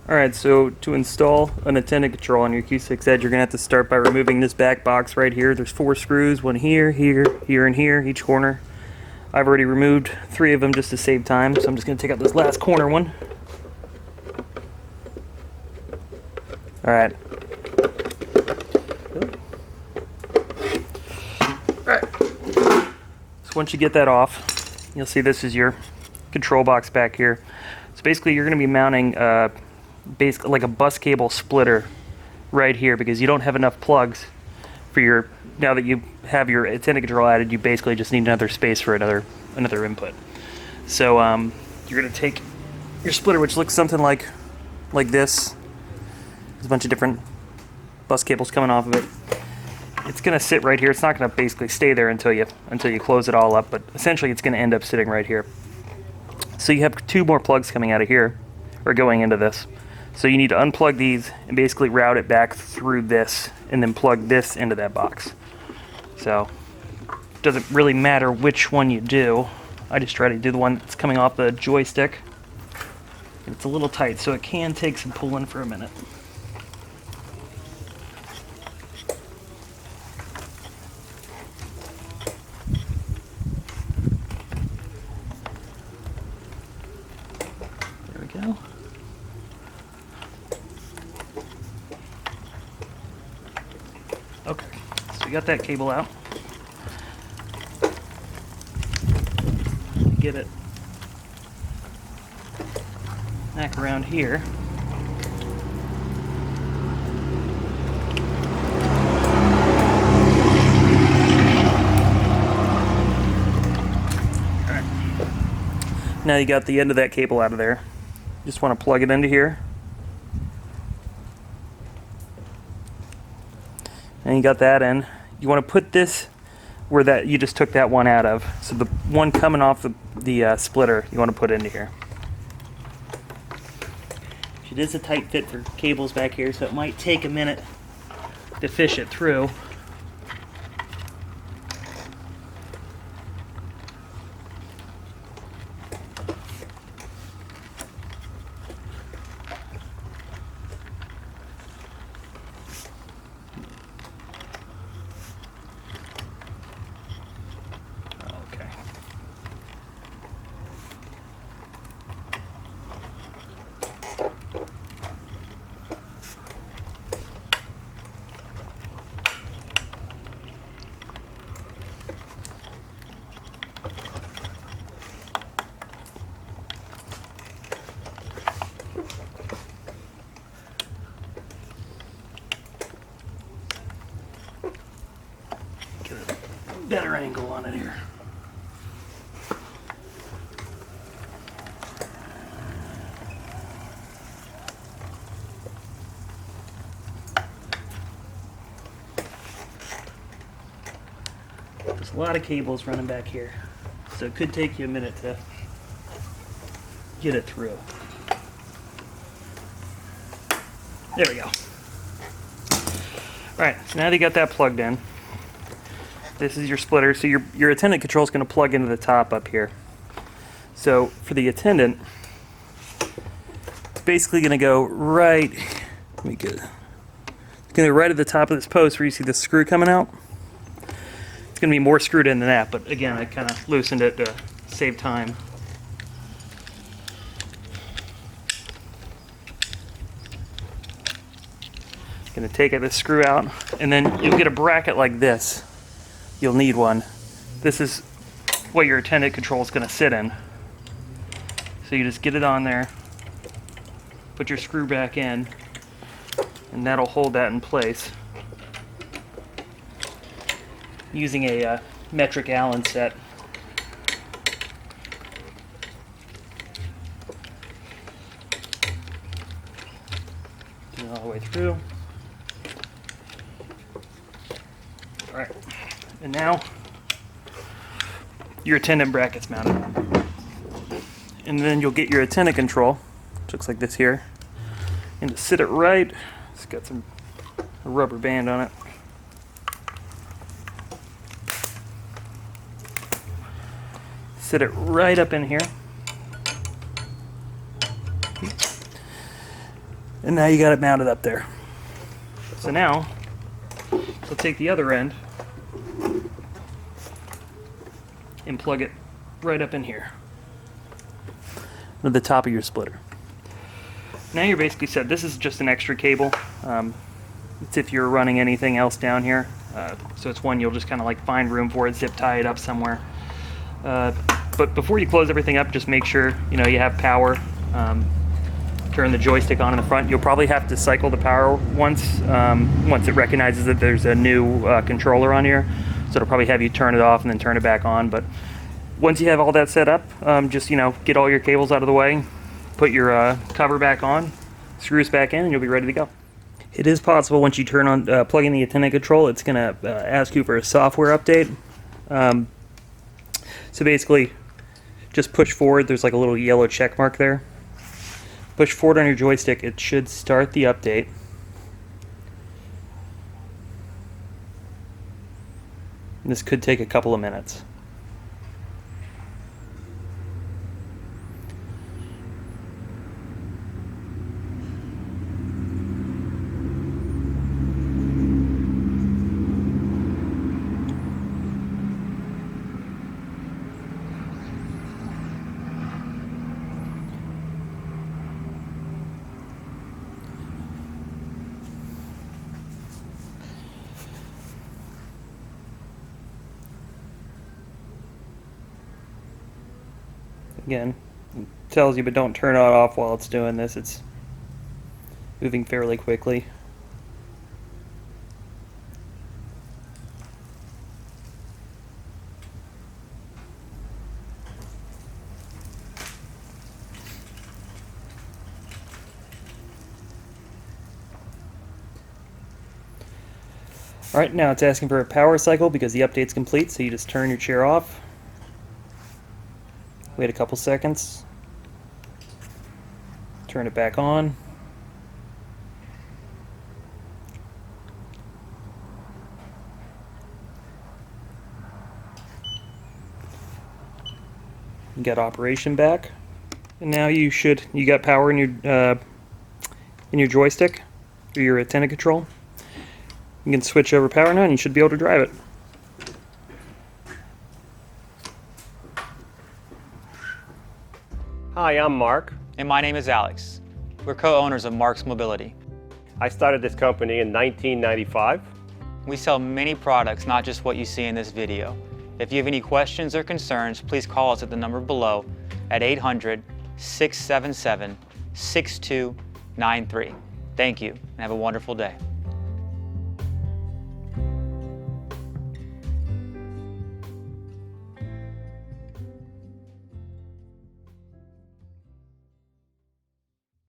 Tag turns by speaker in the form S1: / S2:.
S1: Alright, so to install an attendant control on your Q6 Edge, you're going to have to start by removing this back box right here. There's 4 screws, one here, here, here, and here, each corner. I've already removed 3 of them just to save time, so I'm just going to take out this last corner one. Alright. Alright. So once you get that off, you'll see this is your control box back here. So basically you're going to be mounting basically like a bus cable splitter right here, because you don't have enough plugs for your, now that you have your attendant control added, you basically just need another space for another input. So you're going to take your splitter, which looks something like this. There's a bunch of different bus cables coming off of it. It's going to sit right here. It's not going to basically stay there until you close it all up, but essentially it's going to end up sitting right here. So you have 2 more plugs coming out of here, or going into this. So you need to unplug these and basically route it back through this, and then plug this into that box. So it doesn't really matter which one you do. I just try to do the one that's coming off the joystick. It's a little tight, so it can take some pulling for a minute. There we go. Okay, so we got that cable out. Get it back around here. Alright. Now you got the end of that cable out of there. Just want to plug it into here. And you got that in. You want to put this where that you just took that one out of. So the one coming off the splitter, you want to put into here. It is a tight fit for cables back here, so it might take a minute to fish it through. Better angle on it here. There's a lot of cables running back here, so it could take you a minute to get it through. There we go. Alright, so now that you got that plugged in, this is your splitter, so your attendant control is going to plug into the top up here. So for the attendant, it's basically going to go right, let me get it. It's going to go right at the top of this post where you see the screw coming out. It's going to be more screwed in than that, but again, I kind of loosened it to save time. Going to take this screw out, and then you'll get a bracket like this. You'll need one. This is what your attendant control is going to sit in. So you just get it on there, put your screw back in, and that'll hold that in place. Using a metric Allen set. Get it all the way through. Alright. And now your attendant bracket's mounted. And then you'll get your attendant control, which looks like this here. And to sit it right, it's got a rubber band on it. Sit it right up in here. And now you got it mounted up there. So now, we'll take the other end and plug it right up in here to the top of your splitter. Now you're basically set. This is just an extra cable. It's if you're running anything else down here. So it's one you'll just kind of like find room for it, zip tie it up somewhere. But before you close everything up, just make sure you have power. Turn the joystick on in the front. You'll probably have to cycle the power once it recognizes that there's a new controller on here. So it'll probably have you turn it off and then turn it back on. But once you have all that set up, just get all your cables out of the way, put your cover back on, screws back in, and you'll be ready to go. It is possible once you turn on plug in the Attendant control, it's going to ask you for a software update. So basically, just push forward. There's like a little yellow check mark there. Push forward on your joystick. It should start the update. And this could take a couple of minutes. Again, it tells you, but don't turn it off while it's doing this. It's moving fairly quickly. Alright, now it's asking for a power cycle because the update's complete, so you just turn your chair off. Wait a couple seconds. Turn it back on. You got operation back. And now you got power in your joystick or your Attendant control. You can switch over power now and you should be able to drive it.
S2: Hi, I'm Mark.
S3: And my name is Alex. We're co-owners of Marc's Mobility.
S2: I started this company in 1995.
S3: We sell many products, not just what you see in this video. If you have any questions or concerns, please call us at the number below at 800-677-6293. Thank you, and have a wonderful day.